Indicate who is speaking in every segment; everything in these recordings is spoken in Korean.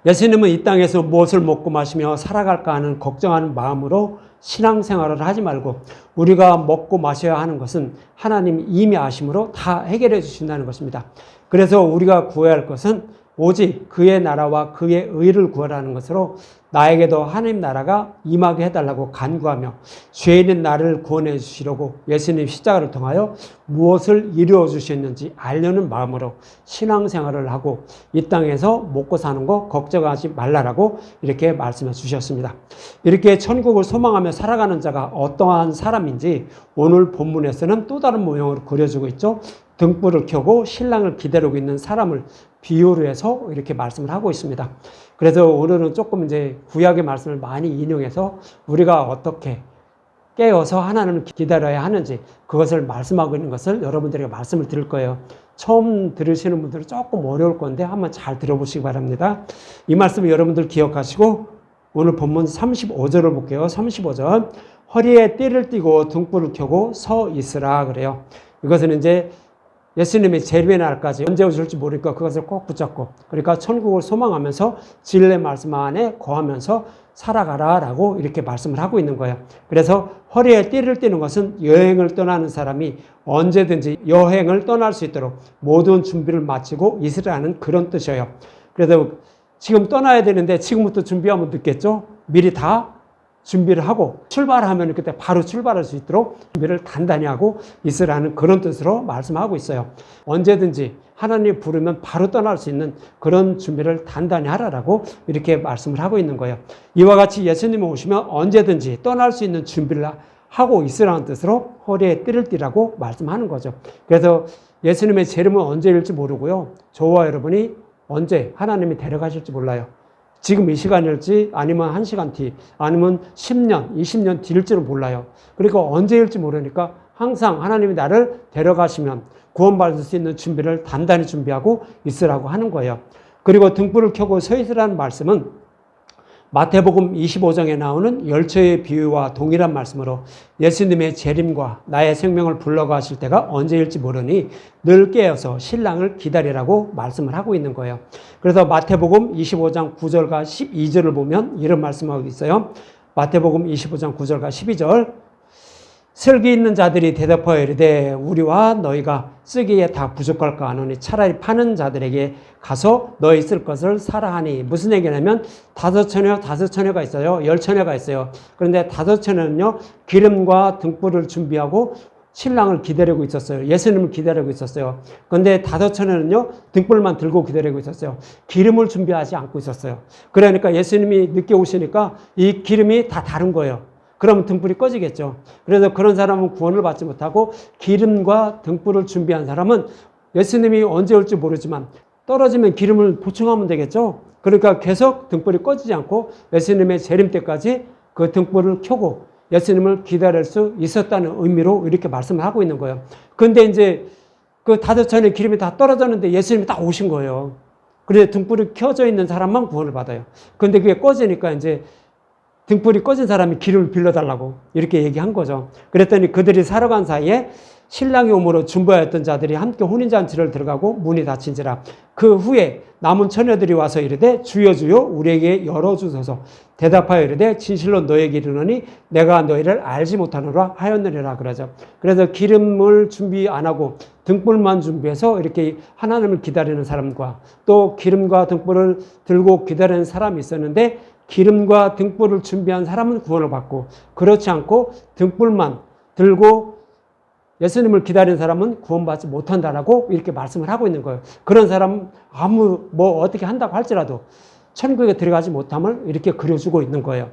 Speaker 1: 예수님은 이 땅에서 무엇을 먹고 마시며 살아갈까 하는 걱정하는 마음으로 신앙생활을 하지 말고 우리가 먹고 마셔야 하는 것은 하나님이 이미 아심으로 다 해결해 주신다는 것입니다. 그래서 우리가 구해야 할 것은 오직 그의 나라와 그의 의를 구하라는 것으로 나에게도 하나님 나라가 임하게 해달라고 간구하며 죄인인 나를 구원해 주시려고 예수님 십자가를 통하여 무엇을 이루어 주셨는지 알려는 마음으로 신앙생활을 하고 이 땅에서 먹고 사는 거 걱정하지 말라라고 이렇게 말씀해 주셨습니다. 이렇게 천국을 소망하며 살아가는 자가 어떠한 사람인지 오늘 본문에서는 또 다른 모형으로 그려주고 있죠. 등불을 켜고 신랑을 기다리고 있는 사람을 비유로 해서 이렇게 말씀을 하고 있습니다. 그래서 오늘은 조금 이제 구약의 말씀을 많이 인용해서 우리가 어떻게 깨어서 하나님을 기다려야 하는지 그것을 말씀하고 있는 것을 여러분들에게 말씀을 드릴 거예요. 처음 들으시는 분들은 조금 어려울 건데 한번 잘 들어보시기 바랍니다. 이 말씀을 여러분들 기억하시고 오늘 본문 35절을 볼게요. 35절. 허리에 띠를 띠고 등불을 켜고 서 있으라 그래요. 이것은 이제 예수님이 재림의 날까지 언제 오실지 모르니까 그것을 꼭 붙잡고 그러니까 천국을 소망하면서 진리의 말씀 안에 거하면서 살아가라라고 이렇게 말씀을 하고 있는 거예요. 그래서 허리에 띠를 띠는 것은 여행을 떠나는 사람이 언제든지 여행을 떠날 수 있도록 모든 준비를 마치고 있으라는 그런 뜻이에요. 그래서 지금 떠나야 되는데 지금부터 준비하면 늦겠죠? 미리 다 준비를 하고 출발하면 그때 바로 출발할 수 있도록 준비를 단단히 하고 있으라는 그런 뜻으로 말씀하고 있어요. 언제든지 하나님 부르면 바로 떠날 수 있는 그런 준비를 단단히 하라라고 이렇게 말씀을 하고 있는 거예요. 이와 같이 예수님이 오시면 언제든지 떠날 수 있는 준비를 하고 있으라는 뜻으로 허리에 띠를 띠라고 말씀하는 거죠. 그래서 예수님의 재림은 언제일지 모르고요. 저와 여러분이 언제 하나님이 데려가실지 몰라요. 지금 이 시간일지 아니면 1시간 뒤 아니면 10년, 20년 뒤일지는 몰라요. 그러니까 언제일지 모르니까 항상 하나님이 나를 데려가시면 구원받을 수 있는 준비를 단단히 준비하고 있으라고 하는 거예요. 그리고 등불을 켜고 서 있으라는 말씀은 마태복음 25장에 나오는 열처의 비유와 동일한 말씀으로 예수님의 재림과 나의 생명을 불러가실 때가 언제일지 모르니 늘 깨어서 신랑을 기다리라고 말씀을 하고 있는 거예요. 그래서 마태복음 25장 9절과 12절을 보면 이런 말씀하고 있어요. 마태복음 25장 9절과 12절. 슬기 있는 자들이 대답하여 이르되 우리와 너희가 쓰기에 다 부족할까 하노니 차라리 파는 자들에게 가서 너희 쓸 것을 사라 하니 무슨 얘기냐면 5처녀가 있어요. 10처녀가 있어요. 그런데 5처녀는요 기름과 등불을 준비하고 신랑을 기다리고 있었어요. 예수님을 기다리고 있었어요. 그런데 5처녀는요 등불만 들고 기다리고 있었어요. 기름을 준비하지 않고 있었어요. 그러니까 예수님이 늦게 오시니까 이 기름이 다 다른 거예요. 그러면 등불이 꺼지겠죠. 그래서 그런 사람은 구원을 받지 못하고 기름과 등불을 준비한 사람은 예수님이 언제 올지 모르지만 떨어지면 기름을 보충하면 되겠죠. 그러니까 계속 등불이 꺼지지 않고 예수님의 재림 때까지 그 등불을 켜고 예수님을 기다릴 수 있었다는 의미로 이렇게 말씀을 하고 있는 거예요. 근데 이제 그 5처녀의 기름이 다 떨어졌는데 예수님이 딱 오신 거예요. 그래서 등불이 켜져 있는 사람만 구원을 받아요. 근데 그게 꺼지니까 이제 등불이 꺼진 사람이 기름을 빌려달라고 이렇게 얘기한 거죠. 그랬더니 그들이 살아간 사이에 신랑이 오므로 준비하였던 자들이 함께 혼인잔치를 들어가고 문이 닫힌지라. 그 후에 남은 처녀들이 와서 이르되 주여 주여 우리에게 열어주소서. 대답하여 이르되 진실로 너에게 이르노니 내가 너희를 알지 못하노라 하였느니라 그러죠. 그래서 기름을 준비 안 하고 등불만 준비해서 이렇게 하나님을 기다리는 사람과 또 기름과 등불을 들고 기다리는 사람이 있었는데 기름과 등불을 준비한 사람은 구원을 받고 그렇지 않고 등불만 들고 예수님을 기다리는 사람은 구원받지 못한다라고 이렇게 말씀을 하고 있는 거예요. 그런 사람은 어떻게 한다고 할지라도 천국에 들어가지 못함을 이렇게 그려주고 있는 거예요.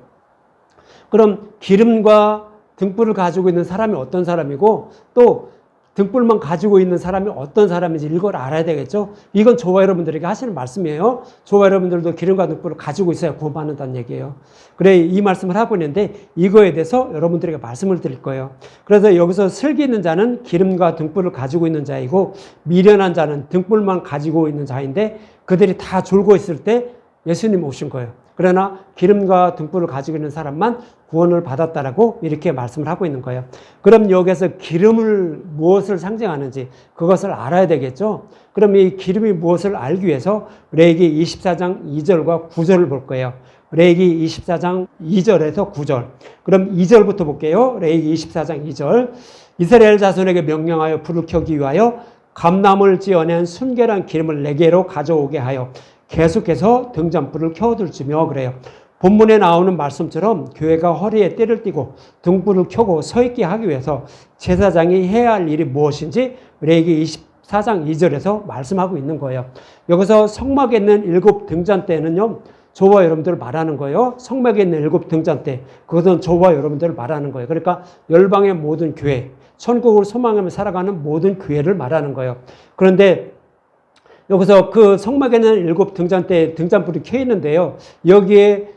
Speaker 1: 그럼 기름과 등불을 가지고 있는 사람이 어떤 사람이고 또 등불만 가지고 있는 사람이 어떤 사람인지 이걸 알아야 되겠죠. 이건 저와 여러분들에게 하시는 말씀이에요. 저와 여러분들도 기름과 등불을 가지고 있어야 구원받는다는 얘기예요. 그래 이 말씀을 하고 있는데 이거에 대해서 여러분들에게 말씀을 드릴 거예요. 그래서 여기서 슬기 있는 자는 기름과 등불을 가지고 있는 자이고 미련한 자는 등불만 가지고 있는 자인데 그들이 다 졸고 있을 때 예수님 오신 거예요. 그러나 기름과 등불을 가지고 있는 사람만 구원을 받았다라고 이렇게 말씀을 하고 있는 거예요. 그럼 여기서 기름을 무엇을 상징하는지 그것을 알아야 되겠죠. 그럼 이 기름이 무엇을 알기 위해서 레위기 24장 2절과 9절을 볼 거예요. 레위기 24장 2절에서 9절. 그럼 2절부터 볼게요. 레위기 24장 2절. 이스라엘 자손에게 명령하여 불을 켜기 위하여 감나무를 찧어낸 순결한 기름을 내게로 가져오게 하여 계속해서 등잔불을 켜둘지며 그래요. 본문에 나오는 말씀처럼 교회가 허리에 띠를 띠고 등불을 켜고 서 있게 하기 위해서 제사장이 해야 할 일이 무엇인지 레위기 24장 2절에서 말씀하고 있는 거예요. 여기서 성막에 있는 7 등잔대는요, 저와 여러분들을 말하는 거예요. 성막에 있는 7 등잔대, 그것은 저와 여러분들을 말하는 거예요. 그러니까 열방의 모든 교회, 천국을 소망하며 살아가는 모든 교회를 말하는 거예요. 그런데 여기서 그 성막에 있는 7 등잔대, 등잔불이 켜 있는데요, 여기에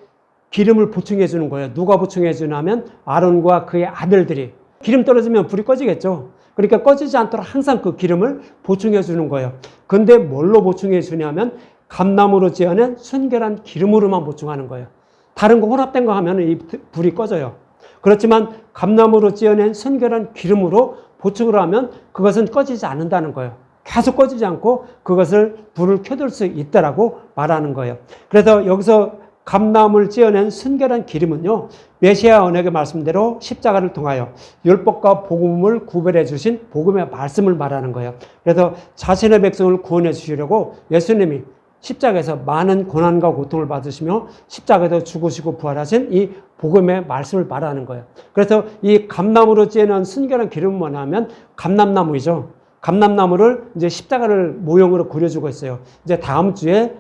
Speaker 1: 기름을 보충해 주는 거예요. 누가 보충해 주냐면 아론과 그의 아들들이. 기름 떨어지면 불이 꺼지겠죠. 그러니까 꺼지지 않도록 항상 그 기름을 보충해 주는 거예요. 근데 뭘로 보충해 주냐면 감나무로 찧어낸 순결한 기름으로만 보충하는 거예요. 다른 거 혼합된 거 하면 이 불이 꺼져요. 그렇지만 감나무로 찧어낸 순결한 기름으로 보충을 하면 그것은 꺼지지 않는다는 거예요. 계속 꺼지지 않고 그것을 불을 켜둘 수 있다라고 말하는 거예요. 그래서 여기서 감나무를 찧어낸 순결한 기름은요, 메시아 언약의 말씀대로 십자가를 통하여 율법과 복음을 구별해 주신 복음의 말씀을 말하는 거예요. 그래서 자신의 백성을 구원해 주시려고 예수님이 십자가에서 많은 고난과 고통을 받으시며 십자가에서 죽으시고 부활하신 이 복음의 말씀을 말하는 거예요. 그래서 이 감나무로 찌는 순결한 기름은 뭐냐면 감람나무이죠. 감람나무를 이제 십자가를 모형으로 그려주고 있어요. 이제 다음 주에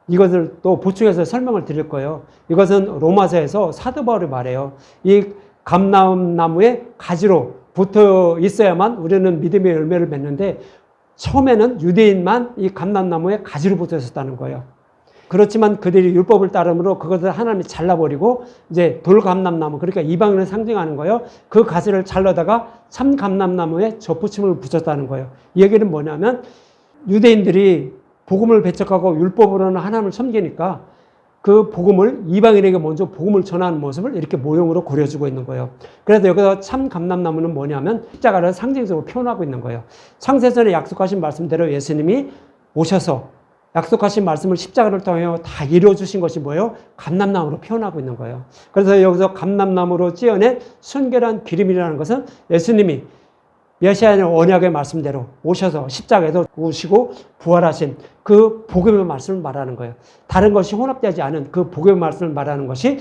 Speaker 1: 이것을 또 보충해서 설명을 드릴 거예요. 이것은 로마서에서 사도 바울이 말해요. 이 감람나무의 가지로 붙어 있어야만 우리는 믿음의 열매를 맺는데, 처음에는 유대인만 이 감람나무에 가지로 붙어 있었다는 거예요. 그렇지만 그들이 율법을 따름으로 그것을 하나님이 잘라버리고 이제 돌감람나무, 그러니까 이방인을 상징하는 거예요. 그 가지를 잘라다가 참 감람나무에 접붙임을 붙였다는 거예요. 이 얘기는 뭐냐면 유대인들이 복음을 배척하고 율법으로는 하나님을 섬기니까 그 복음을 이방인에게 먼저 복음을 전하는 모습을 이렇게 모형으로 그려주고 있는 거예요. 그래서 여기서 참 감람나무는 뭐냐면 십자가를 상징적으로 표현하고 있는 거예요. 창세전에 약속하신 말씀대로 예수님이 오셔서 약속하신 말씀을 십자가를 통하여 다 이루어주신 것이 뭐예요? 감람나무로 표현하고 있는 거예요. 그래서 여기서 감람나무로 찧어낸 순결한 기름이라는 것은 예수님이 메시아의 언약의 말씀대로 오셔서 십자가에서 오시고 부활하신 그 복음의 말씀을 말하는 거예요. 다른 것이 혼합되지 않은 그 복음의 말씀을 말하는 것이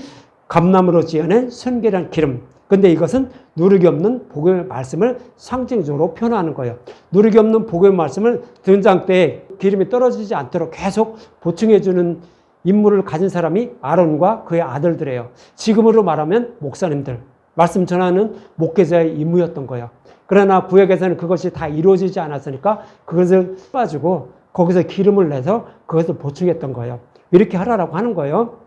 Speaker 1: 감람으로 찧어낸 순결한 기름. 근데 이것은 누룩이 없는 복음의 말씀을 상징적으로 표현하는 거예요. 누룩이 없는 복음의 말씀을 등잔대에 기름이 떨어지지 않도록 계속 보충해주는 임무를 가진 사람이 아론과 그의 아들들이에요. 지금으로 말하면 목사님들, 말씀 전하는 목회자의 임무였던 거예요. 그러나 구약에서는 그것이 다 이루어지지 않았으니까 그것을 빠지고 거기서 기름을 내서 그것을 보충했던 거예요. 이렇게 하라고 하는 거예요.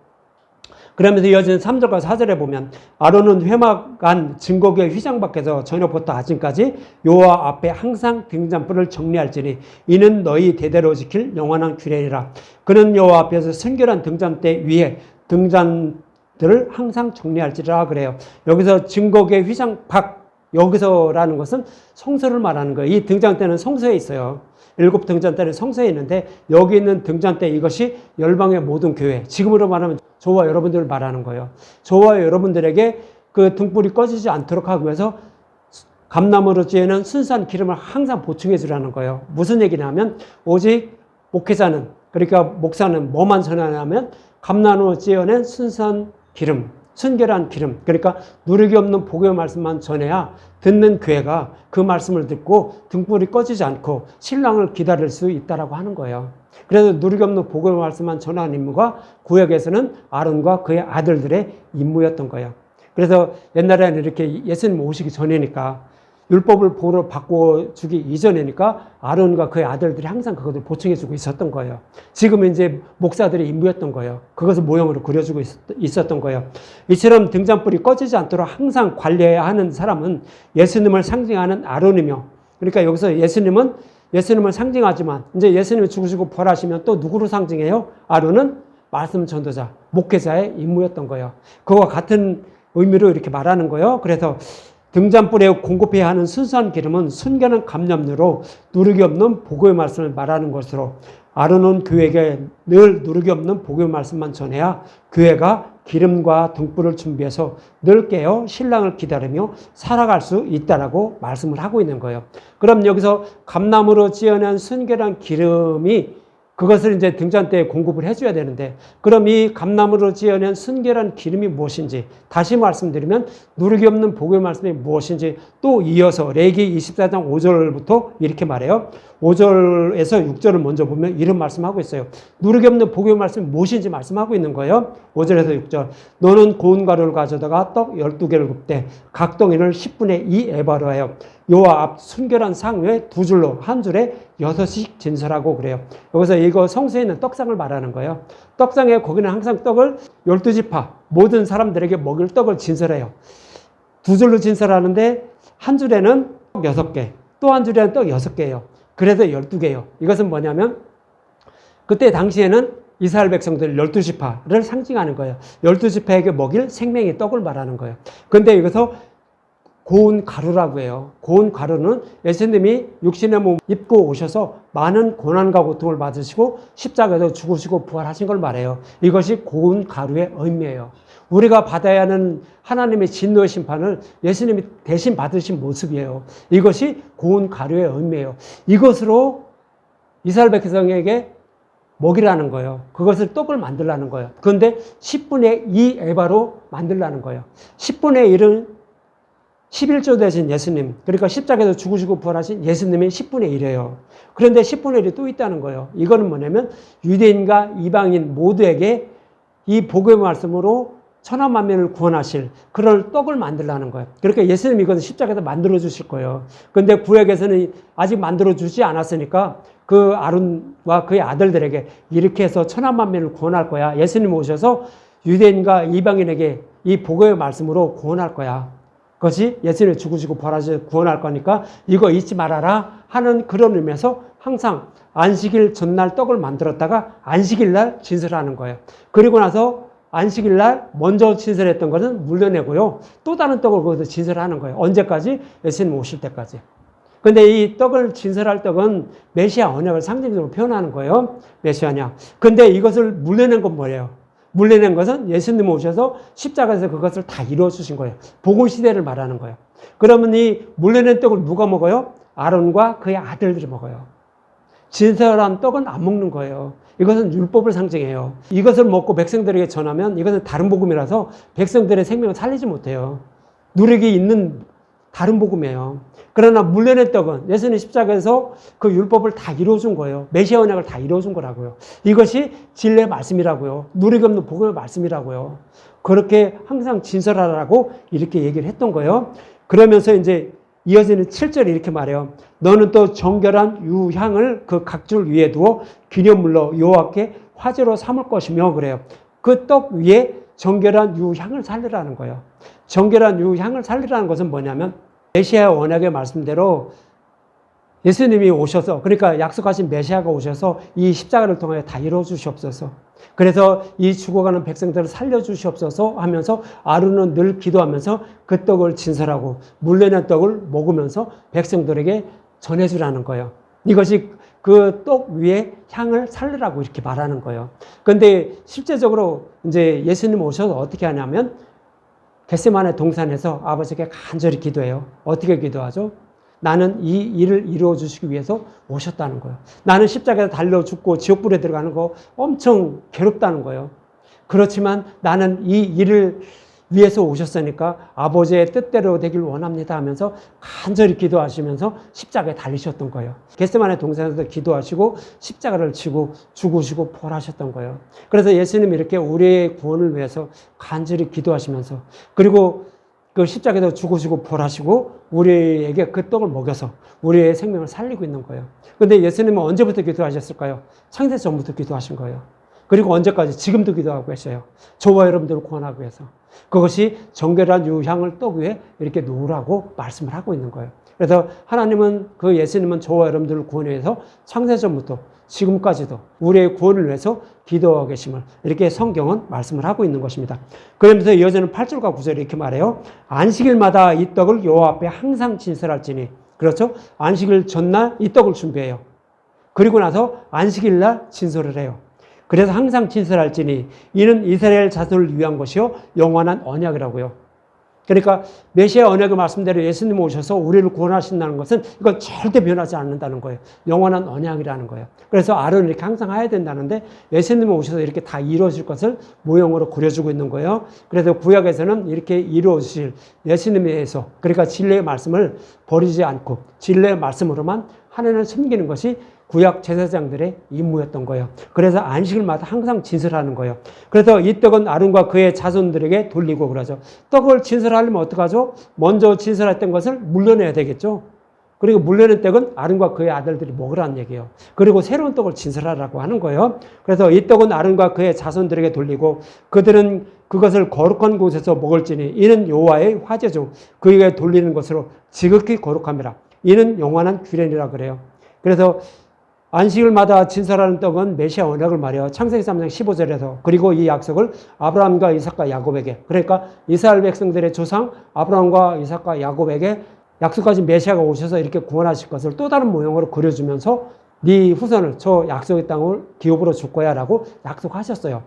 Speaker 1: 그러면서 이어지는 3절과 4절에 보면 아론은 회막 안 증거궤 휘장 밖에서 저녁부터 아침까지 여호와 앞에 항상 등잔불을 정리할지니 이는 너희 대대로 지킬 영원한 규례니라. 그는 여호와 앞에서 순결한 등잔대 위에 등잔들을 항상 정리할지라 그래요. 여기서 증거궤 휘장 밖, 여기서라는 것은 성소를 말하는 거예요. 이 등잔대는 성소에 있어요. 7 등잔대는 성소에 있는데 여기 있는 등잔대, 이것이 열방의 모든 교회, 지금으로 말하면 저와 여러분들을 말하는 거예요. 저와 여러분들에게 그 등불이 꺼지지 않도록 하기 위해서 감나무로 찌는 순수한 기름을 항상 보충해 주라는 거예요. 무슨 얘기냐면 오직 목회자는, 그러니까 목사는 뭐만 전하냐면 감나무로 찌어낸 순수한 기름, 순결한 기름, 그러니까 누룩이 없는 복음의 말씀만 전해야 듣는 교회가 그 말씀을 듣고 등불이 꺼지지 않고 신랑을 기다릴 수 있다라고 하는 거예요. 그래서 누룩이 없는 복음의 말씀만 전하는 임무가 구약에서는 아론과 그의 아들들의 임무였던 거예요. 그래서 옛날에는 이렇게 예수님 오시기 전이니까, 율법을 보러 바꿔주기 이전이니까 아론과 그의 아들들이 항상 그것을 보충해주고 있었던 거예요. 지금은 이제 목사들의 임무였던 거예요. 그것을 모형으로 그려주고 있었던 거예요. 이처럼 등잔불이 꺼지지 않도록 항상 관리해야 하는 사람은 예수님을 상징하는 아론이며, 그러니까 여기서 예수님을 상징하지만 이제 예수님이 죽으시고 부활하시면 또 누구로 상징해요? 아론은 말씀 전도자, 목회자의 임무였던 거예요. 그와 같은 의미로 이렇게 말하는 거예요. 그래서 등잔불에 공급해야 하는 순수한 기름은 순결한 감염료로 누룩이 없는 복음의 말씀을 말하는 것으로 아론은 교회에게 늘 누룩이 없는 복음의 말씀만 전해야 교회가 기름과 등불을 준비해서 늘 깨어 신랑을 기다리며 살아갈 수 있다라고 말씀을 하고 있는 거예요. 그럼 여기서 감나무로 찌어낸 순결한 기름이 그것을 이제 등잔대에 공급을 해줘야 되는데, 그럼 이 감나무로 지어낸 순결한 기름이 무엇인지 다시 말씀드리면 누룩이 없는 복음의 말씀이 무엇인지 또 이어서 레위기 24장 5절부터 이렇게 말해요. 5절에서 6절을 먼저 보면 이런 말씀하고 있어요. 누룩이 없는 복음의 말씀이 무엇인지 말씀하고 있는 거예요. 5절에서 6절. 너는 고운 가루를 가져다가 떡 12개를 굽되 각 덩이를 10분의 2 에바로 하여 여호와 앞 순결한 상 위에 두 줄로 한 줄에 6씩 진설하고 그래요. 여기서 이거 성수에 있는 떡상을 말하는 거예요. 떡상에 거기는 항상 떡을 12지파 모든 사람들에게 먹일 떡을 진설해요. 두 줄로 진설하는데 한 줄에는 떡 6개, 또 한 줄에는 떡 6개예요. 그래서 12개예요. 이것은 뭐냐면 그때 당시에는 이스라엘 백성들 12지파를 상징하는 거예요. 12지파에게 먹일 생명의 떡을 말하는 거예요. 그런데 여기서 고운 가루라고 해요. 고운 가루는 예수님이 육신의 몸 입고 오셔서 많은 고난과 고통을 받으시고 십자가에서 죽으시고 부활하신 걸 말해요. 이것이 고운 가루의 의미예요. 우리가 받아야 하는 하나님의 진노의 심판을 예수님이 대신 받으신 모습이에요. 이것이 고운 가루의 의미예요. 이것으로 이스라엘 백성에게 먹이라는 거예요. 그것을 떡을 만들라는 거예요. 그런데 10분의 2 에바로 만들라는 거예요. 10분의 1은 11조 되신 예수님, 그러니까 십자가에서 죽으시고 부활하신 예수님이 10분의 1이에요. 그런데 10분의 1이 또 있다는 거예요. 이거는 뭐냐면 유대인과 이방인 모두에게 이 복음의 말씀으로 천하만민을 구원하실 그런 떡을 만들라는 거예요. 그러니까 예수님이 이것을 십자가에서 만들어 주실 거예요. 그런데 구약에서는 아직 만들어 주지 않았으니까 그 아론과 그의 아들들에게 이렇게 해서 천하만민을 구원할 거야. 예수님 오셔서 유대인과 이방인에게 이 복음의 말씀으로 구원할 거야. 그것이 예수님이 죽으시고 부활하셔서 구원할 거니까 이거 잊지 말아라 하는 그런 의미에서 항상 안식일 전날 떡을 만들었다가 안식일 날 진설하는 거예요. 그리고 나서 안식일 날 먼저 진설했던 것은 물려내고요. 또 다른 떡을 거기서 진설하는 거예요. 언제까지? 예수님 오실 때까지. 근데 이 떡을 진설할 떡은 메시아 언약을 상징적으로 표현하는 거예요. 메시아냐. 근데 이것을 물려낸 건 뭐예요? 물려낸 것은 예수님 오셔서 십자가에서 그것을 다 이루어 주신 거예요. 복음 시대를 말하는 거예요. 그러면 이 물려낸 떡을 누가 먹어요? 아론과 그의 아들들이 먹어요. 진설한 떡은 안 먹는 거예요. 이것은 율법을 상징해요. 이것을 먹고 백성들에게 전하면 이것은 다른 복음이라서 백성들의 생명을 살리지 못해요. 누룩이 있는 다른 복음이에요. 그러나 물려낸 떡은 예수님 십자가에서 그 율법을 다 이루어준 거예요. 메시아 언약을 다 이루어준 거라고요. 이것이 진리의 말씀이라고요. 누룩이 없는 복음의 말씀이라고요. 그렇게 항상 진설하라고 이렇게 얘기를 했던 거예요. 그러면서 이제 이어지는 7절에 이렇게 말해요. 너는 또 정결한 유향을 그 각줄 위에 두어 기념물로 여호와께 화제로 삼을 것이며 그래요. 그 떡 위에 정결한 유향을 살리라는 거예요. 정결한 유향을 살리라는 것은 뭐냐면 메시아 언약의 말씀대로 예수님이 오셔서, 그러니까 약속하신 메시아가 오셔서 이 십자가를 통해 다 이루어 주시옵소서. 그래서 이 죽어가는 백성들을 살려 주시옵소서 하면서 아론은 늘 기도하면서 그 떡을 진설하고 물려낸 떡을 먹으면서 백성들에게 전해주라는 거예요. 이것이 그 떡 위에 향을 살리라고 이렇게 말하는 거예요. 그런데 실제적으로 이제 예수님 오셔서 어떻게 하냐면 겟세마네 동산에서 아버지께 간절히 기도해요. 어떻게 기도하죠? 나는 이 일을 이루어 주시기 위해서 오셨다는 거예요. 나는 십자가에 달려 죽고 지옥불에 들어가는 거 엄청 괴롭다는 거예요. 그렇지만 나는 이 일을 위해서 오셨으니까 아버지의 뜻대로 되길 원합니다 하면서 간절히 기도하시면서 십자가에 달리셨던 거예요. 겟세마네 동산에서 기도하시고 십자가를 지고 죽으시고 부활하셨던 거예요. 그래서 예수님이 이렇게 우리의 구원을 위해서 간절히 기도하시면서, 그리고 그 십자가에서 죽으시고 부활하시고 우리에게 그 떡을 먹여서 우리의 생명을 살리고 있는 거예요. 그런데 예수님은 언제부터 기도하셨을까요? 창세 전부터 기도하신 거예요. 그리고 언제까지? 지금도 기도하고 계셔요. 저와 여러분들을 구원하기 위해서. 그것이 정결한 유향을 떡 위에 이렇게 놓으라고 말씀을 하고 있는 거예요. 그래서 하나님은, 그 예수님은 저와 여러분들을 구원하기 위해서 창세 전부터 지금까지도 우리의 구원을 위해서 기도하고 계심을 이렇게 성경은 말씀을 하고 있는 것입니다. 그러면서 이어지는 8절과 9절에 이렇게 말해요. 안식일마다 이 떡을 여호와 앞에 항상 진설할지니. 그렇죠? 안식일 전날 이 떡을 준비해요. 그리고 나서 안식일날 진설을 해요. 그래서 항상 진설할지니 이는 이스라엘 자손을 위한 것이요 영원한 언약이라고요. 그러니까 메시아 언약의 말씀대로 예수님 오셔서 우리를 구원하신다는 것은 이건 절대 변하지 않는다는 거예요. 영원한 언약이라는 거예요. 그래서 아론을 이렇게 항상 해야 된다는데 예수님 오셔서 이렇게 다 이루어질 것을 모형으로 그려주고 있는 거예요. 그래서 구약에서는 이렇게 이루어질 예수님에 의해서 그러니까 진리의 말씀을 버리지 않고 진리의 말씀으로만 하나님을 섬기는 것이 구약 제사장들의 임무였던 거예요. 그래서 안식일마다 항상 진설하는 거예요. 그래서 이 떡은 아론과 그의 자손들에게 돌리고 그러죠. 떡을 진설하려면 어떡하죠? 먼저 진설했던 것을 물려내야 되겠죠. 그리고 물려낸 떡은 아론과 그의 아들들이 먹으라는 얘기예요. 그리고 새로운 떡을 진설하라고 하는 거예요. 그래서 이 떡은 아론과 그의 자손들에게 돌리고 그들은 그것을 거룩한 곳에서 먹을지니 이는 여호와의 화제죠. 그에게 돌리는 것으로 지극히 거룩함이라. 이는 영원한 규례니라 그래요. 그래서 안식일마다 진설하는 떡은 메시아 언약을 말해요. 창세기 3장 15절에서. 그리고 이 약속을 아브라함과 이삭과 야곱에게, 그러니까 이스라엘 백성들의 조상 아브라함과 이삭과 야곱에게 약속하신 메시아가 오셔서 이렇게 구원하실 것을 또 다른 모형으로 그려주면서 네 후손을 저 약속의 땅을 기업으로 줄 거야 라고 약속하셨어요.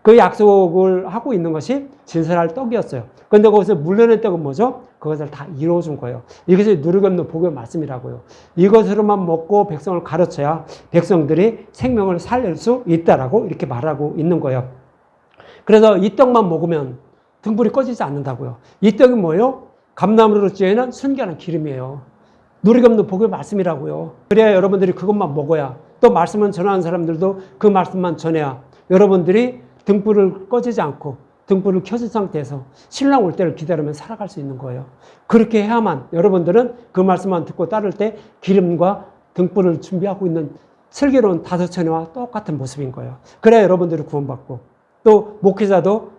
Speaker 1: 그 약속을 하고 있는 것이 진설할 떡이었어요. 그런데 거기서 물려낸 떡은 뭐죠? 그것을 다 이루어준 거예요. 이것이 누르기 없는 복의 말씀이라고요. 이것으로만 먹고 백성을 가르쳐야 백성들이 생명을 살릴 수 있다라고 이렇게 말하고 있는 거예요. 그래서 이 떡만 먹으면 등불이 꺼지지 않는다고요. 이 떡이 뭐예요? 감나무로 찌어있는 순결한 기름이에요. 누르기 없는 복의 말씀이라고요. 그래야 여러분들이 그것만 먹어야 또 말씀을 전하는 사람들도 그 말씀만 전해야 여러분들이 등불을 꺼지지 않고 등불을 켜진 상태에서 신랑 올 때를 기다리면 살아갈 수 있는 거예요. 그렇게 해야만 여러분들은 그 말씀만 듣고 따를 때 기름과 등불을 준비하고 있는 슬기로운 다섯 처녀와 똑같은 모습인 거예요. 그래야 여러분들이 구원받고 또 목회자도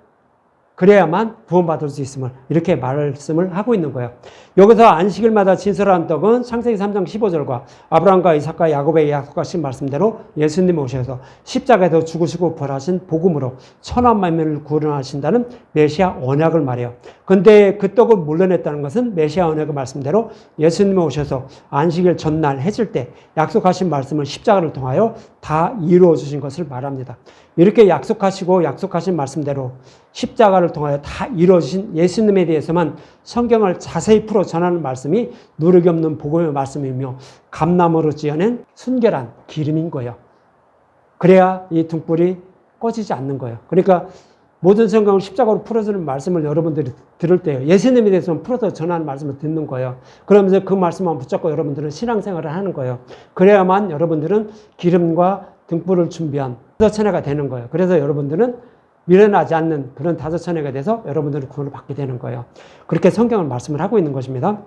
Speaker 1: 그래야만 구원받을 수 있음을 이렇게 말씀을 하고 있는 거예요. 여기서 안식일마다 진설한 떡은 창세기 3장 15절과 아브라함과 이삭과 야곱에게 약속하신 말씀대로 예수님이 오셔서 십자가에서 죽으시고 부활하신 복음으로 천한 만민을 구원하신다는 메시아 언약을 말해요. 근데 그 떡을 물려냈다는 것은 메시아 언약의 말씀대로 예수님이 오셔서 안식일 전날 해질 때 약속하신 말씀을 십자가를 통하여 다 이루어 주신 것을 말합니다. 이렇게 약속하시고 약속하신 말씀대로 십자가를 통하여 다 이루어진 예수님에 대해서만 성경을 자세히 풀어 전하는 말씀이 누르기 없는 복음의 말씀이며 감나무로 지어낸 순결한 기름인 거예요. 그래야 이 등불이 꺼지지 않는 거예요. 그러니까 모든 성경을 십자가로 풀어주는 말씀을 여러분들이 들을 때요. 예수님에 대해서만 풀어서 전하는 말씀을 듣는 거예요. 그러면서 그 말씀만 붙잡고 여러분들은 신앙생활을 하는 거예요. 그래야만 여러분들은 기름과 등불을 준비한 다섯 처녀가 되는 거예요. 그래서 여러분들은 미련하지 않는 그런 다섯 처녀가 돼서 여러분들은 구원을 받게 되는 거예요. 그렇게 성경을 말씀을 하고 있는 것입니다.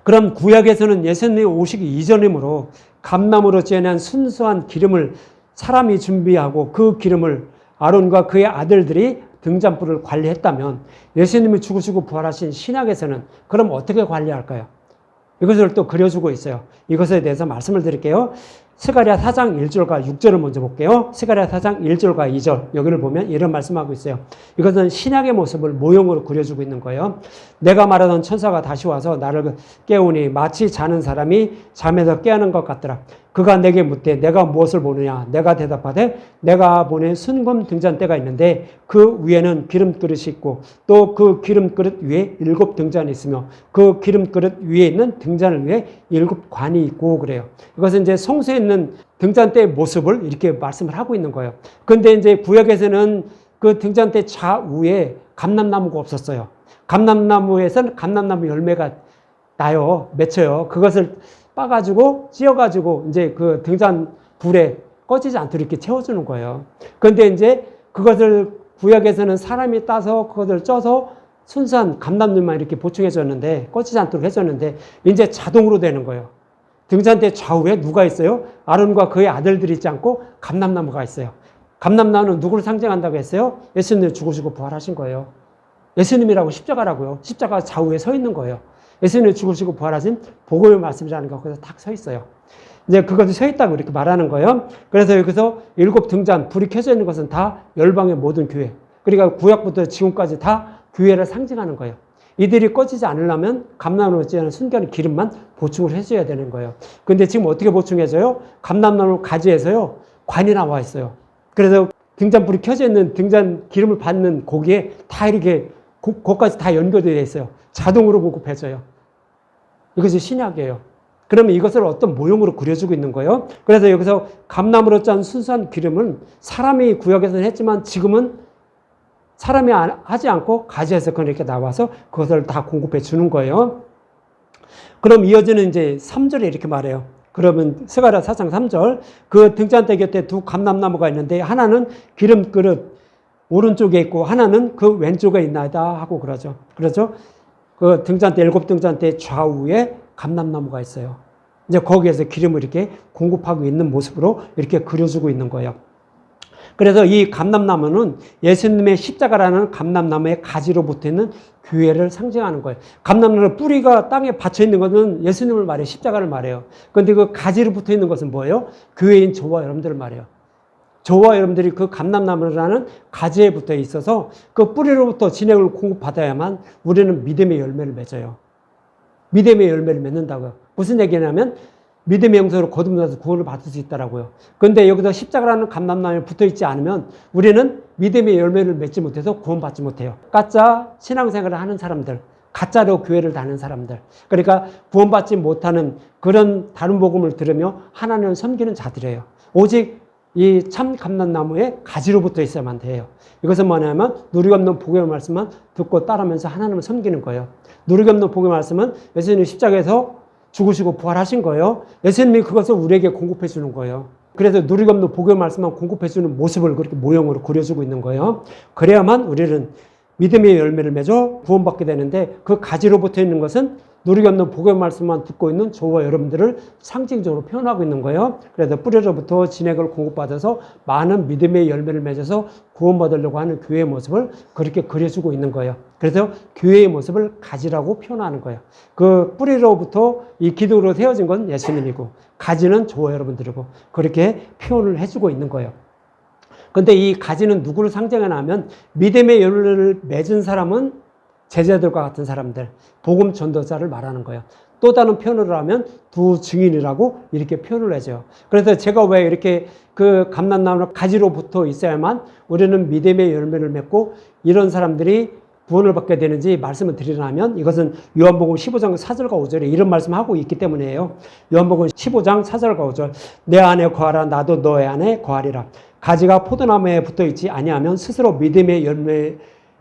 Speaker 1: 그럼 구약에서는 예수님이 오시기 이전이므로 감나무로 지어낸 순수한 기름을 사람이 준비하고 그 기름을 아론과 그의 아들들이 등잔불을 관리했다면 예수님이 죽으시고 부활하신 신약에서는 그럼 어떻게 관리할까요? 이것을 또 그려주고 있어요. 이것에 대해서 말씀을 드릴게요. 스가랴 4장 1절과 6절을 먼저 볼게요. 스가랴 4장 1절과 2절 여기를 보면 이런 말씀하고 있어요. 이것은 신약의 모습을 모형으로 그려주고 있는 거예요. 내가 말하던 천사가 다시 와서 나를 깨우니 마치 자는 사람이 잠에서 깨어난 것 같더라. 그가 내게 묻되 내가 무엇을 보느냐? 내가 대답하되 내가 보는 순금 등잔대가 있는데 그 위에는 기름그릇이 있고 또 그 기름그릇 위에 7 등잔이 있으며 그 기름그릇 위에 있는 등잔을 위에 7 관이 있고 그래요. 이것은 이제 성소에 있는 등잔대의 모습을 이렇게 말씀을 하고 있는 거예요. 그런데 이제 구약에서는 그 등잔대 좌우에 감람나무가 없었어요. 감람나무에서는 감람나무 열매가 나요. 맺혀요. 그것을 빠가지고 찧어가지고 이제 그 등잔 불에 꺼지지 않도록 이렇게 채워주는 거예요. 그런데 이제 그것을 구약에서는 사람이 따서 그것을 쪄서 순수한 감람잎만 이렇게 보충해줬는데 꺼지지 않도록 해줬는데 이제 자동으로 되는 거예요. 등잔대 좌우에 누가 있어요? 아론과 그의 아들들이 있지 않고 감람나무가 있어요. 감람나무는 누구를 상징한다고 했어요? 예수님이 죽으시고 부활하신 거예요. 예수님이라고 십자가라고요. 십자가 좌우에 서 있는 거예요. 예수님이 죽으시고 부활하신 복음의 말씀이라는 게 거기서 딱 서 있어요. 이제 그것이 서 있다고 이렇게 말하는 거예요. 그래서 여기서 7등잔 불이 켜져 있는 것은 다 열방의 모든 교회. 그러니까 구약부터 지금까지 다 교회를 상징하는 거예요. 이들이 꺼지지 않으려면 감람나무 찌는 순결한 기름만 보충을 해줘야 되는 거예요. 근데 지금 어떻게 보충해줘요? 감람나무 가지에서요, 관이 나와 있어요. 그래서 등잔불이 켜져 있는 등잔 기름을 받는 고기에 다 이렇게 거기까지 다 연결되어 있어요. 자동으로 공급해줘요. 이것이 신약이에요. 그러면 이것을 어떤 모형으로 그려주고 있는 거예요. 그래서 여기서 감나무로 짠 순수한 기름은 사람이 구약에서는 했지만 지금은 사람이 하지 않고 가지에서 그렇게 나와서 그것을 다 공급해 주는 거예요. 그럼 이어지는 이제 3절에 이렇게 말해요. 그러면 스가랴 4장 3절, 그 등잔대 곁에 두 감람나무가 있는데 하나는 기름 그릇 오른쪽에 있고 하나는 그 왼쪽에 있나이다 하고 그러죠. 그 등잔대 7등잔대 좌우에 감람나무가 있어요. 이제 거기에서 기름을 이렇게 공급하고 있는 모습으로 이렇게 그려주고 있는 거예요. 그래서 이 감람나무는 예수님의 십자가라는 감람나무의 가지로 붙어있는 교회를 상징하는 거예요. 감람나무 뿌리가 땅에 받쳐 있는 것은 예수님을 말해요. 십자가를 말해요. 그런데 그 가지로 붙어 있는 것은 뭐예요? 교회인 저와 여러분들을 말해요. 저와 여러분들이 그 감람나무라는 가지에 붙어 있어서 그 뿌리로부터 진액을 공급받아야만 우리는 믿음의 열매를 맺어요. 믿음의 열매를 맺는다고요. 무슨 얘기냐면 믿음의 영서로 거듭나서 구원을 받을 수 있다라고요. 그런데 여기서 십자가라는 감람나무에 붙어 있지 않으면 우리는 믿음의 열매를 맺지 못해서 구원받지 못해요. 가짜 신앙생활을 하는 사람들, 가짜로 교회를 다니는 사람들, 그러니까 구원받지 못하는 그런 다른 복음을 들으며 하나님을 섬기는 자들이에요. 오직 이 참 감람나무에 가지로 붙어 있어야만 돼요. 이것은 뭐냐면 누리기 없는 복음의 말씀만 듣고 따르면서 하나님을 섬기는 거예요. 누리기 없는 복음의 말씀은 예수님 십자가에서 죽으시고 부활하신 거예요. 예수님이 그것을 우리에게 공급해 주는 거예요. 그래서 누리기 없는 복음의 말씀만 공급해 주는 모습을 그렇게 모형으로 그려주고 있는 거예요. 그래야만 우리는 믿음의 열매를 맺어 구원받게 되는데 그 가지로 붙어 있는 것은 누리기 없는 복음의 말씀만 듣고 있는 저와 여러분들을 상징적으로 표현하고 있는 거예요. 그래서 뿌리로부터 진액을 공급받아서 많은 믿음의 열매를 맺어서 구원받으려고 하는 교회의 모습을 그렇게 그려주고 있는 거예요. 그래서 교회의 모습을 가지라고 표현하는 거예요. 그 뿌리로부터 이 기둥으로 세워진 건 예수님이고 가지는 저와 여러분들이고 그렇게 표현을 해주고 있는 거예요. 그런데 이 가지는 누구를 상징하냐면 믿음의 열매를 맺은 사람은 제자들과 같은 사람들, 복음 전도자를 말하는 거예요. 또 다른 표현으로 하면 두 증인이라고 이렇게 표현을 해줘요. 그래서 제가 왜 이렇게 그 감람나무 가지로 붙어 있어야만 우리는 믿음의 열매를 맺고 이런 사람들이 구원을 받게 되는지 말씀을 드리려면 이것은 요한복음 15장 4절과 5절에 이런 말씀하고 있기 때문이에요. 요한복음 15장 4절과 5절, 내 안에 거하라 나도 너의 안에 거하리라. 가지가 포도나무에 붙어 있지 아니하면 스스로 믿음의 열매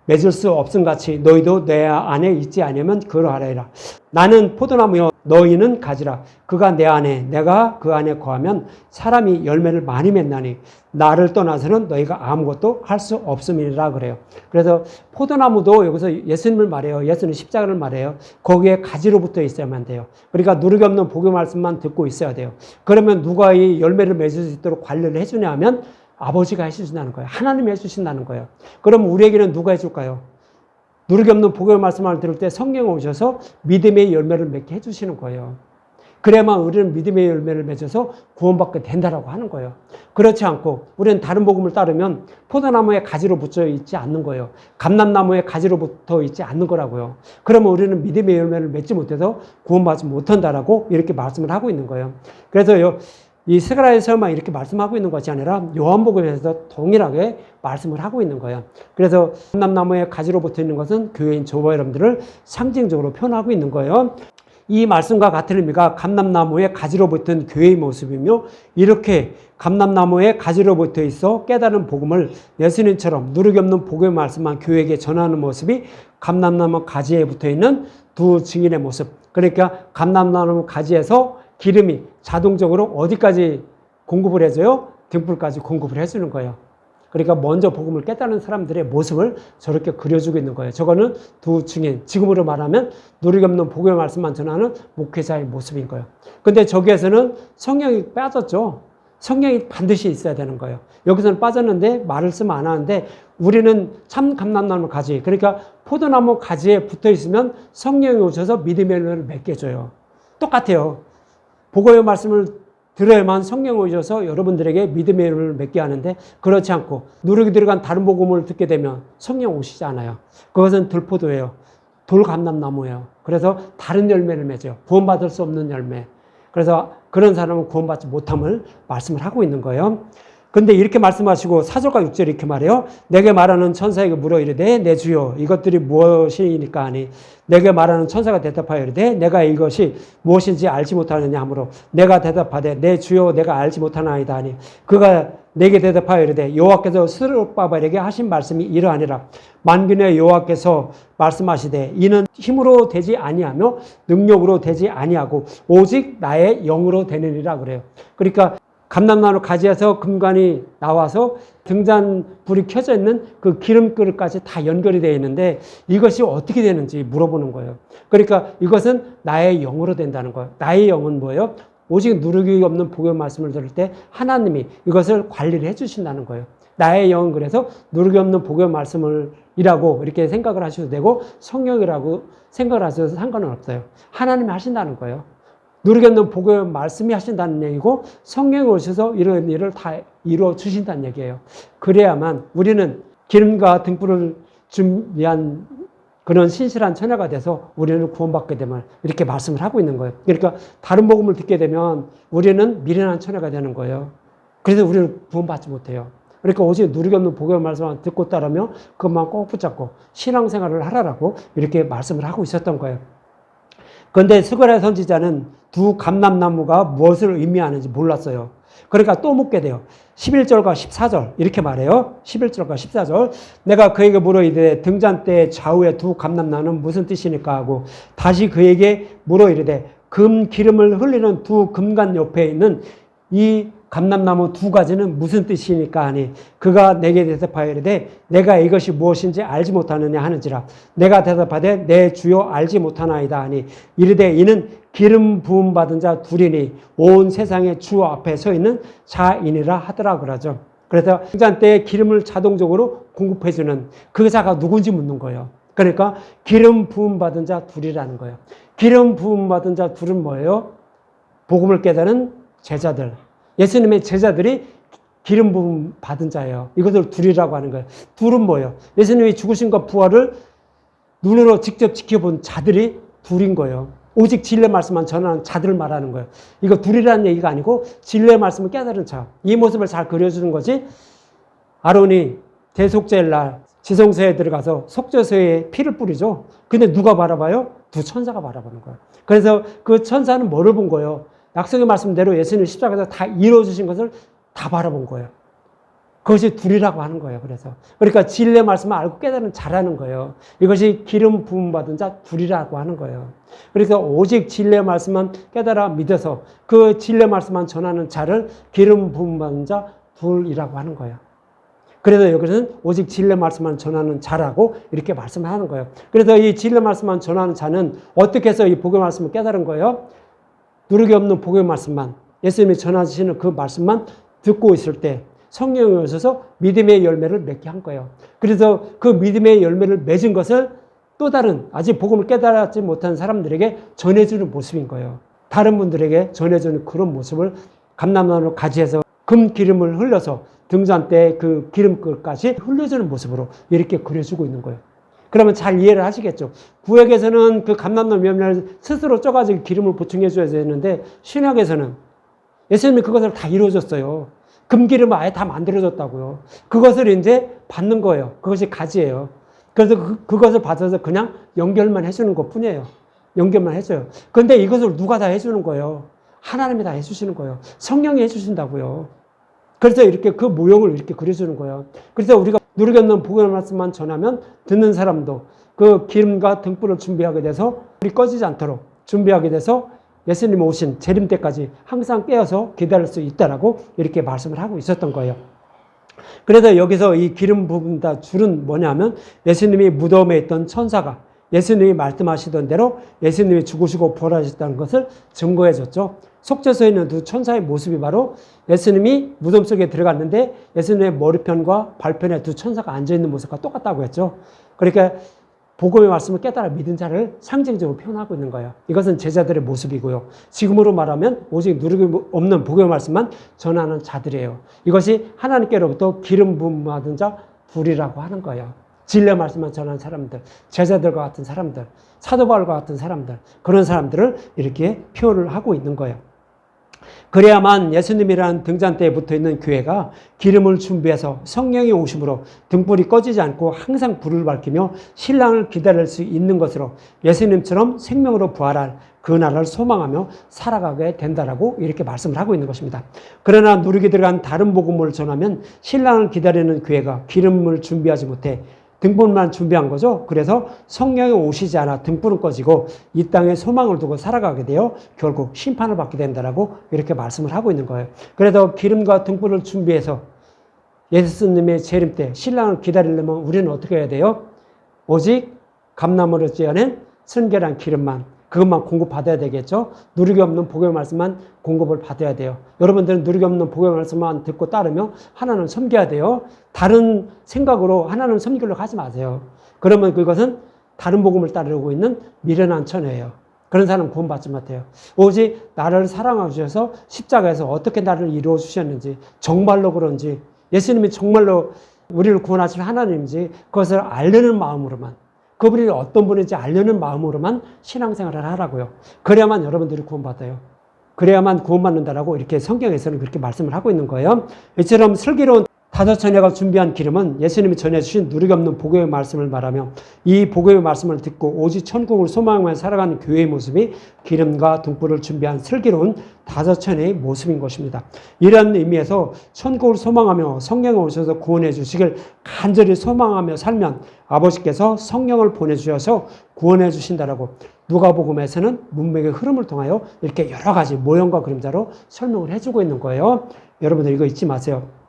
Speaker 1: 맺을 수 없음같이 너희도 내 안에 있지 아니하면 그러하리라. 나는 포도나무요 너희는 가지라. 그가 내 안에 내가 그 안에 거하면 사람이 열매를 많이 맺나니 나를 떠나서는 너희가 아무것도 할 수 없음이라 그래요. 그래서 포도나무도 여기서 예수님을 말해요. 예수님 십자가를 말해요. 거기에 가지로 붙어 있어야만 돼요. 그러니까 누르기 없는 복음 말씀만 듣고 있어야 돼요. 그러면 누가 이 열매를 맺을 수 있도록 관리를 해주냐 하면 아버지가 해주신다는 거예요. 하나님이 해주신다는 거예요. 그럼 우리에게는 누가 해줄까요? 누르기 없는 복음의 말씀을 들을 때 성령 오셔서 믿음의 열매를 맺게 해주시는 거예요. 그래야만 우리는 믿음의 열매를 맺어서 구원받게 된다라고 하는 거예요. 그렇지 않고 우리는 다른 복음을 따르면 포도나무에 가지로 붙어 있지 않는 거예요. 감람나무에 가지로 붙어 있지 않는 거라고요. 그러면 우리는 믿음의 열매를 맺지 못해서 구원받지 못한다라고 이렇게 말씀을 하고 있는 거예요. 그래서 이 스가랴에서만 이렇게 말씀하고 있는 것이 아니라 요한복음에서 동일하게 말씀을 하고 있는 거예요. 그래서 감람나무에 가지로 붙어 있는 것은 교회인 저와 여러분들을 상징적으로 표현하고 있는 거예요. 이 말씀과 같은 의미가 감람나무에 가지로 붙은 교회의 모습이며 이렇게 감람나무에 가지로 붙어 있어 깨달은 복음을 예수님처럼 누르기 없는 복음의 말씀만 교회에게 전하는 모습이 감람나무 가지에 붙어 있는 두 증인의 모습. 그러니까 감람나무 가지에서 기름이 자동적으로 어디까지 공급을 해줘요? 등불까지 공급을 해주는 거예요. 그러니까 먼저 복음을 깨닫는 사람들의 모습을 저렇게 그려주고 있는 거예요. 저거는 두 증인, 지금으로 말하면 누리기 없는 복음의 말씀만 전하는 목회자의 모습인 거예요. 근데 저기에서는 성령이 빠졌죠. 성령이 반드시 있어야 되는 거예요. 여기서는 빠졌는데 말씀 안 하는데 우리는 참 감람나무 가지, 그러니까 포도나무 가지에 붙어 있으면 성령이 오셔서 믿음의 열매를 맺게 해줘요. 똑같아요. 복음의 말씀을 들어야만 성령이 오셔서 여러분들에게 믿음의 열매를 맺게 하는데 그렇지 않고 누룩이 들어간 다른 복음을 듣게 되면 성령 오시지 않아요. 그것은 들포도예요. 돌감람나무예요. 그래서 다른 열매를 맺어요. 구원받을 수 없는 열매. 그래서 그런 사람은 구원받지 못함을 말씀을 하고 있는 거예요. 근데 이렇게 말씀하시고 4절과 6절 이렇게 말해요. 내게 말하는 천사에게 물어 이르되 내 주여 이것들이 무엇이니까 하니 내게 말하는 천사가 대답하여 이르되 내가 이것이 무엇인지 알지 못하느냐 하므로 내가 대답하되 내 주여 내가 알지 못하나이다 하니 그가 내게 대답하여 이르되 여호와께서 스룹바벨에게 하신 말씀이 이러하니라. 만군의 여호와께서 말씀하시되 이는 힘으로 되지 아니하며 능력으로 되지 아니하고 오직 나의 영으로 되느니라 그래요. 그러니까 감람나무 가지에서 금관이 나와서 등잔 불이 켜져 있는 그 기름그릇까지 다 연결이 되어 있는데 이것이 어떻게 되는지 물어보는 거예요. 그러니까 이것은 나의 영으로 된다는 거예요. 나의 영은 뭐예요? 오직 누르기 없는 복음의 말씀을 들을 때 하나님이 이것을 관리를 해주신다는 거예요. 나의 영은 그래서 누르기 없는 복음의 말씀을 이라고 이렇게 생각을 하셔도 되고 성령이라고 생각을 하셔도 상관은 없어요. 하나님이 하신다는 거예요. 누르기 없는 복음의 말씀이 하신다는 얘기고 성령이 오셔서 이런 일을 다 이루어 주신다는 얘기예요. 그래야만 우리는 기름과 등불을 준비한 그런 신실한 처녀가 돼서 우리는 구원받게 되면 이렇게 말씀을 하고 있는 거예요. 그러니까 다른 복음을 듣게 되면 우리는 미련한 처녀가 되는 거예요. 그래서 우리는 구원받지 못해요. 그러니까 오직 누르기 없는 복음의 말씀만 듣고 따르며 그것만 꼭 붙잡고 신앙생활을 하라라고 이렇게 말씀을 하고 있었던 거예요. 그런데 스가랴 선지자는 두 감람나무가 무엇을 의미하는지 몰랐어요. 그러니까 또 묻게 돼요. 11절과 14절 이렇게 말해요. 11절과 14절 내가 그에게 물어 이르되 등잔대 좌우에 두 감람나무는 무슨 뜻이니까 하고 다시 그에게 물어 이르되 금 기름을 흘리는 두 금관 옆에 있는 이 감람나무 두 가지는 무슨 뜻이니까 하니 그가 내게 대답하여 이르되 내가 이것이 무엇인지 알지 못하느냐 하는지라 내가 대답하되 내 주여 알지 못하나이다 하니 이르되 이는 기름 부음 받은 자 둘이니 온 세상의 주 앞에 서 있는 자이니라 하더라 그러죠. 그래서 등잔대에 기름을 자동적으로 공급해주는 그 자가 누군지 묻는 거예요. 그러니까 기름 부음 받은 자 둘이라는 거예요. 기름 부음 받은 자 둘은 뭐예요? 복음을 깨달은 제자들. 예수님의 제자들이 기름 부음 받은 자예요. 이것을 둘이라고 하는 거예요. 둘은 뭐예요? 예수님의 죽으심과 부활을 눈으로 직접 지켜본 자들이 둘인 거예요. 오직 진리의 말씀만 전하는 자들을 말하는 거예요. 이거 둘이라는 얘기가 아니고 진리의 말씀을 깨달은 자. 이 모습을 잘 그려주는 거지. 아론이 대속죄일 날 지성소에 들어가서 속죄소에 피를 뿌리죠. 근데 누가 바라봐요? 두 천사가 바라보는 거예요. 그래서 그 천사는 뭐를 본 거예요? 약속의 말씀대로 예수님 십자가에서 다 이루어주신 것을 다 바라본 거예요. 그것이 둘이라고 하는 거예요. 그러니까 진리의 말씀을 알고 깨달은 자라는 거예요. 이것이 기름 부음 받은 자 둘이라고 하는 거예요. 그래서 오직 진리의 말씀만 깨달아 믿어서 그 진리의 말씀만 전하는 자를 기름 부음 받은 자 둘이라고 하는 거예요. 그래서 여기서는 오직 진리의 말씀만 전하는 자라고 이렇게 말씀을 하는 거예요. 그래서 이 진리의 말씀만 전하는 자는 어떻게 해서 이 복음의 말씀을 깨달은 거예요? 누르기 없는 복음의 말씀만, 예수님이 전하시는 그 말씀만 듣고 있을 때 성령이 오셔서 믿음의 열매를 맺게 한 거예요. 그래서 그 믿음의 열매를 맺은 것을 또 다른 아직 복음을 깨달지 못한 사람들에게 전해주는 모습인 거예요. 다른 분들에게 전해주는 그런 모습을 감람나무 가지에서 금 기름을 흘려서 등잔대에 그 기름끝까지 흘려주는 모습으로 이렇게 그려주고 있는 거예요. 그러면 잘 이해를 하시겠죠. 구약에서는 그 감람나무 열매를 스스로 쪄가지고 기름을 보충해 줘야 되는데 신약에서는 예수님이 그것을 다 이루어줬어요. 금기름을 아예 다 만들어줬다고요. 그것을 이제 받는 거예요. 그것이 가지예요. 그래서 그것을 받아서 그냥 연결만 해주는 것 뿐이에요. 연결만 해줘요. 그런데 이것을 누가 다 해주는 거예요? 하나님이 다 해주시는 거예요. 성령이 해주신다고요. 그래서 이렇게 그 모형을 이렇게 그려주는 거예요. 그래서 우리가 누르기 없는 복음의 말씀만 전하면 듣는 사람도 그 기름과 등불을 준비하게 돼서 불이 꺼지지 않도록 준비하게 돼서 예수님 오신 재림 때까지 항상 깨어서 기다릴 수 있다라고 이렇게 말씀을 하고 있었던 거예요. 그래서 여기서 이 기름 부분 다 줄은 뭐냐면 예수님이 무덤에 있던 천사가 예수님이 말씀하시던 대로 예수님이 죽으시고 부활하셨다는 것을 증거해 줬죠. 속죄소에 있는 두 천사의 모습이 바로 예수님이 무덤 속에 들어갔는데 예수님의 머리편과 발편에 두 천사가 앉아있는 모습과 똑같다고 했죠. 그러니까 복음의 말씀을 깨달아 믿은 자를 상징적으로 표현하고 있는 거예요. 이것은 제자들의 모습이고요. 지금으로 말하면 오직 누르기 없는 복음의 말씀만 전하는 자들이에요. 이것이 하나님께로부터 기름 부음 받은 자 불이라고 하는 거예요. 진리의 말씀만 전하는 사람들, 제자들과 같은 사람들, 사도 바울과 같은 사람들, 그런 사람들을 이렇게 표현을 하고 있는 거예요. 그래야만 예수님이라는 등잔대에 붙어있는 교회가 기름을 준비해서 성령이 오심으로 등불이 꺼지지 않고 항상 불을 밝히며 신랑을 기다릴 수 있는 것으로 예수님처럼 생명으로 부활할 그 나라를 소망하며 살아가게 된다라고 이렇게 말씀을 하고 있는 것입니다. 그러나 누르게 들어간 다른 복음을 전하면 신랑을 기다리는 교회가 기름을 준비하지 못해 등불만 준비한 거죠. 그래서 성령이 오시지 않아 등불은 꺼지고 이 땅에 소망을 두고 살아가게 되어 결국 심판을 받게 된다라고 이렇게 말씀을 하고 있는 거예요. 그래서 기름과 등불을 준비해서 예수님의 재림 때 신랑을 기다리려면 우리는 어떻게 해야 돼요? 오직 감나무를 찌어낸 순결한 기름만, 그것만 공급받아야 되겠죠. 누르기 없는 복음의 말씀만 공급을 받아야 돼요. 여러분들은 누르기 없는 복음의 말씀만 듣고 따르며 하나님 섬겨야 돼요. 다른 생각으로 하나님 섬기려고 하지 마세요. 그러면 그것은 다른 복음을 따르고 있는 미련한 처녀예요. 그런 사람 구원받지 못해요. 오직 나를 사랑하셔서 주셔서 십자가에서 어떻게 나를 이루어 주셨는지, 정말로 그런지, 예수님이 정말로 우리를 구원하실 하나님인지 그것을 알려는 마음으로만, 그분이 어떤 분인지 알려는 마음으로만 신앙생활을 하라고요. 그래야만 여러분들이 구원받아요. 그래야만 구원받는다라고 이렇게 성경에서는 그렇게 말씀을 하고 있는 거예요. 이처럼 슬기로운 다섯 처녀가 준비한 기름은 예수님이 전해주신 누르기 없는 복음의 말씀을 말하며 이 복음의 말씀을 듣고 오직 천국을 소망하며 살아가는 교회의 모습이 기름과 등불을 준비한 슬기로운 다섯 처녀의 모습인 것입니다. 이런 의미에서 천국을 소망하며 성령이 오셔서 구원해 주시길 간절히 소망하며 살면 아버지께서 성령을 보내주셔서 구원해 주신다라고 누가복음에서는 문맥의 흐름을 통하여 이렇게 여러 가지 모형과 그림자로 설명을 해주고 있는 거예요. 여러분들 이거 잊지 마세요.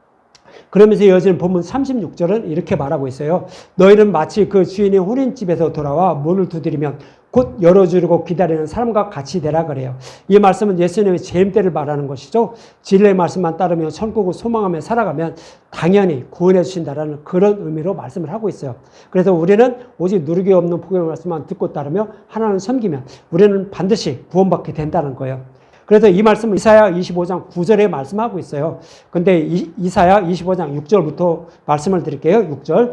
Speaker 1: 그러면서 이어지는 본문 36절은 이렇게 말하고 있어요. 너희는 마치 그 주인이 혼인집에서 돌아와 문을 두드리면 곧 열어주려고 기다리는 사람과 같이 되라 그래요. 이 말씀은 예수님의 재림 때를 말하는 것이죠. 진리의 말씀만 따르며 천국을 소망하며 살아가면 당연히 구원해 주신다라는 그런 의미로 말씀을 하고 있어요. 그래서 우리는 오직 누르기 없는 복음의 말씀만 듣고 따르며 하나님을 섬기면 우리는 반드시 구원받게 된다는 거예요. 그래서 이 말씀은 이사야 25장 9절에 말씀하고 있어요. 근데 이사야 25장 6절부터 말씀을 드릴게요. 6절.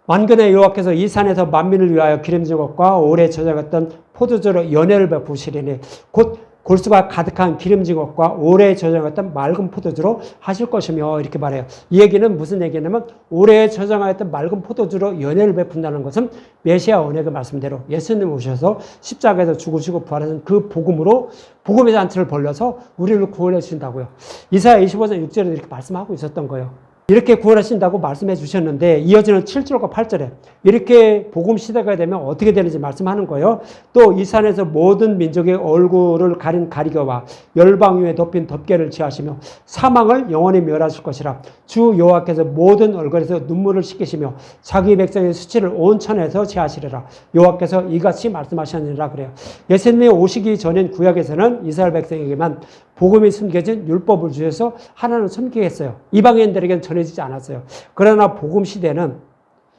Speaker 1: 만군의 여호와께서 이 산에서 만민을 위하여 기름진 것과 오래 저장했던 포도주로 연회를 베푸시리니 곧 골수가 가득한 기름진 것과 오래 저장했던 맑은 포도주로 하실 것이며 이렇게 말해요. 이 얘기는 무슨 얘기냐면 오래 저장하였던 맑은 포도주로 연회를 베푼다는 것은 메시아 언약의 말씀대로 예수님 오셔서 십자가에서 죽으시고 부활하신 그 복음으로 복음의 잔치를 벌려서 우리를 구원해 주신다고요. 이사야 25장 6절에 이렇게 말씀하고 있었던 거예요. 이렇게 구원하신다고 말씀해 주셨는데 이어지는 7절과 8절에 이렇게 복음 시대가 되면 어떻게 되는지 말씀하는 거예요. 또 이 산에서 모든 민족의 얼굴을 가린 가리개와 열방 위에 덮인 덮개를 취하시며 사망을 영원히 멸하실 것이라. 주 여호와께서 모든 얼굴에서 눈물을 씻기시며 자기 백성의 수치를 온 천에서 취하시리라. 여호와께서 이같이 말씀하셨느니라 그래요. 예수님이 오시기 전인 구약에서는 이스라엘 백성에게만 복음이 숨겨진 율법을 주셔서 하나님을 섬기게 했어요. 이방인들에게는 전해지지 않았어요. 그러나 복음 시대는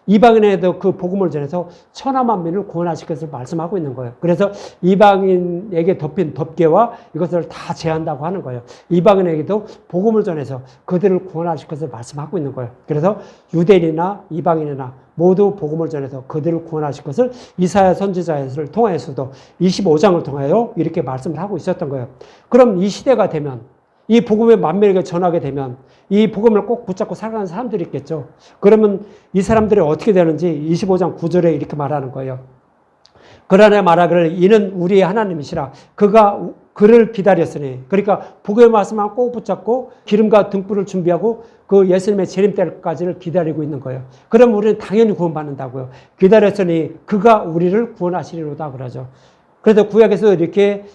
Speaker 1: 이방인에도 그 복음을 전해서 천하만민을 구원하실 것을 말씀하고 있는 거예요. 그래서 이방인에게 덮인 덮개와 이것을 다 제한다고 하는 거예요. 이방인에게도 복음을 전해서 그들을 구원하실 것을 말씀하고 있는 거예요. 그래서 유대인이나 이방인이나 모두 복음을 전해서 그들을 구원하실 것을 이사야 선지자를 통하여서도 25장을 통하여 이렇게 말씀을 하고 있었던 거예요. 그럼 이 시대가 되면 이 복음의 만민에게 전하게 되면 이 복음을 꼭 붙잡고 살아가는 사람들이 있겠죠. 그러면 이 사람들이 어떻게 되는지 25장 9절에 이렇게 말하는 거예요. 그러나 말하기를 이는 우리의 하나님이시라. 그가 그를 기다렸으니. 그러니까 복음의 말씀만 꼭 붙잡고 기름과 등불을 준비하고 그 예수님의 재림 때까지를 기다리고 있는 거예요. 그럼 우리는 당연히 구원받는다고요. 기다렸으니 그가 우리를 구원하시리로다 그러죠. 그래서 구약에서 이렇게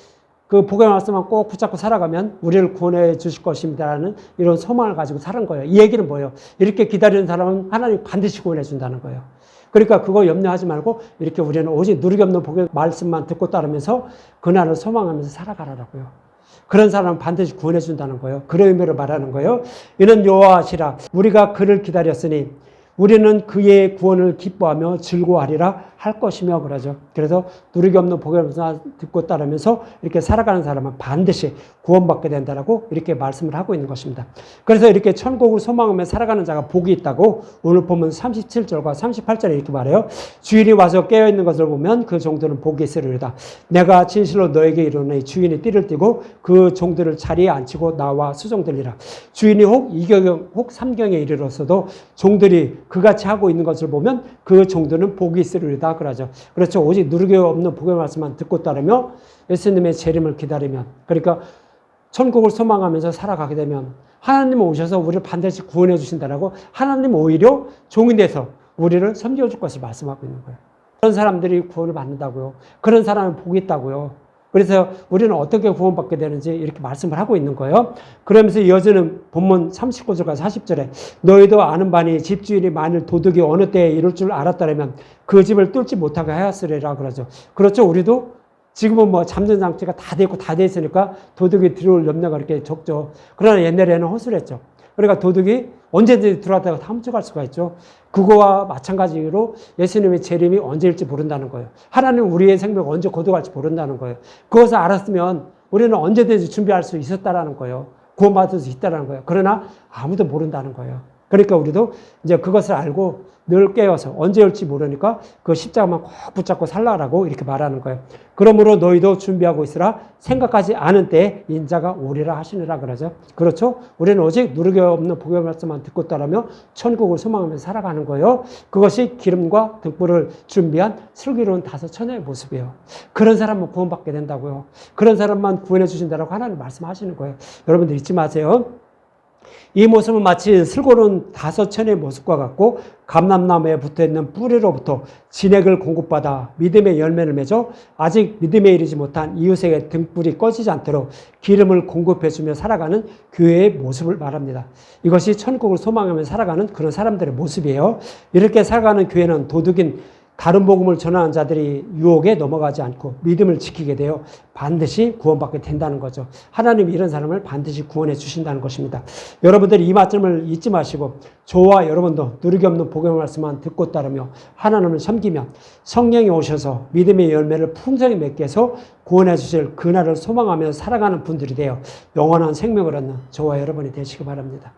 Speaker 1: 그 복음의 말씀만 꼭 붙잡고 살아가면 우리를 구원해 주실 것입니다라는 이런 소망을 가지고 사는 거예요. 이 얘기는 뭐예요? 이렇게 기다리는 사람은 하나님 반드시 구원해 준다는 거예요. 그러니까 그거 염려하지 말고 이렇게 우리는 오직 누르기 없는 복음의 말씀만 듣고 따르면서 그날을 소망하면서 살아가라고요. 그런 사람은 반드시 구원해 준다는 거예요. 그런 의미로 말하는 거예요. 이는 여호와시라. 우리가 그를 기다렸으니 우리는 그의 구원을 기뻐하며 즐거워하리라 할 것이며 그러죠. 그래서 누리기 없는 복음을 듣고 따르면서 이렇게 살아가는 사람은 반드시 구원받게 된다라고 이렇게 말씀을 하고 있는 것입니다. 그래서 이렇게 천국을 소망하며 살아가는 자가 복이 있다고 오늘 보면 37절과 38절에 이렇게 말해요. 주인이 와서 깨어있는 것을 보면 그 종들은 복이 있으리로다. 내가 진실로 너에게 이르노니 주인이 띠를 띠고 그 종들을 자리에 앉히고 나와 수종들리라. 주인이 혹 2경영 혹 3경에 이르렀어도 종들이 그같이 하고 있는 것을 보면 그 종들은 복이 있으리로다 그러죠. 그렇죠. 오직 누르기 없는 복음의 말씀만 듣고 따르며 예수님의 재림을 기다리면, 그러니까 천국을 소망하면서 살아가게 되면 하나님 오셔서 우리를 반드시 구원해 주신다라고 하나님 오히려 종이 돼서 우리를 섬겨 줄 것을 말씀하고 있는 거예요. 그런 사람들이 구원을 받는다고요. 그런 사람은 복이 있다고요. 그래서 우리는 어떻게 구원받게 되는지 이렇게 말씀을 하고 있는 거예요. 그러면서 이어지는 본문 39절과 40절에 너희도 아는 바니 집주인이 만일 도둑이 어느 때에 이룰 줄 알았다면 그 집을 뚫지 못하게 하였으리라 그러죠. 그렇죠. 우리도 지금은 뭐 잠전 장치가 다 돼 있고 다 돼 있으니까 도둑이 들어올 염려가 그렇게 적죠. 그러나 옛날에는 허술했죠. 그러니까 도둑이 언제든지 들어왔다가 다 훔쳐갈 수가 있죠. 그거와 마찬가지로 예수님의 재림이 언제일지 모른다는 거예요. 하나님 우리의 생명을 언제 거둬갈지 모른다는 거예요. 그것을 알았으면 우리는 언제든지 준비할 수 있었다라는 거예요. 구원받을 수 있다라는 거예요. 그러나 아무도 모른다는 거예요. 그러니까 우리도 이제 그것을 알고 늘 깨어서 언제 올지 모르니까 그 십자가만 꼭 붙잡고 살라라고 이렇게 말하는 거예요. 그러므로 너희도 준비하고 있으라. 생각하지 않은 때에 인자가 오리라 하시느라 그러죠. 그렇죠? 우리는 오직 누르기 없는 복음의 말씀만 듣고 따르며 천국을 소망하면서 살아가는 거예요. 그것이 기름과 등불을 준비한 슬기로운 다섯 처녀의 모습이에요. 그런 사람만 구원받게 된다고요. 그런 사람만 구원해 주신다라고 하나님 말씀하시는 거예요. 여러분들 잊지 마세요. 이 모습은 마치 슬기로운 다섯 처녀의 모습과 같고 감람나무에 붙어있는 뿌리로부터 진액을 공급받아 믿음의 열매를 맺어 아직 믿음에 이르지 못한 이웃에게 등불이 꺼지지 않도록 기름을 공급해주며 살아가는 교회의 모습을 말합니다. 이것이 천국을 소망하며 살아가는 그런 사람들의 모습이에요. 이렇게 살아가는 교회는 도둑인 다른 복음을 전하는 자들이 유혹에 넘어가지 않고 믿음을 지키게 되어 반드시 구원받게 된다는 거죠. 하나님이 이런 사람을 반드시 구원해 주신다는 것입니다. 여러분들이 이 말씀을 잊지 마시고 저와 여러분도 누르기 없는 복음의 말씀만 듣고 따르며 하나님을 섬기면 성령이 오셔서 믿음의 열매를 풍성히 맺게 해서 구원해 주실 그날을 소망하며 살아가는 분들이 되어 영원한 생명을 얻는 저와 여러분이 되시기 바랍니다.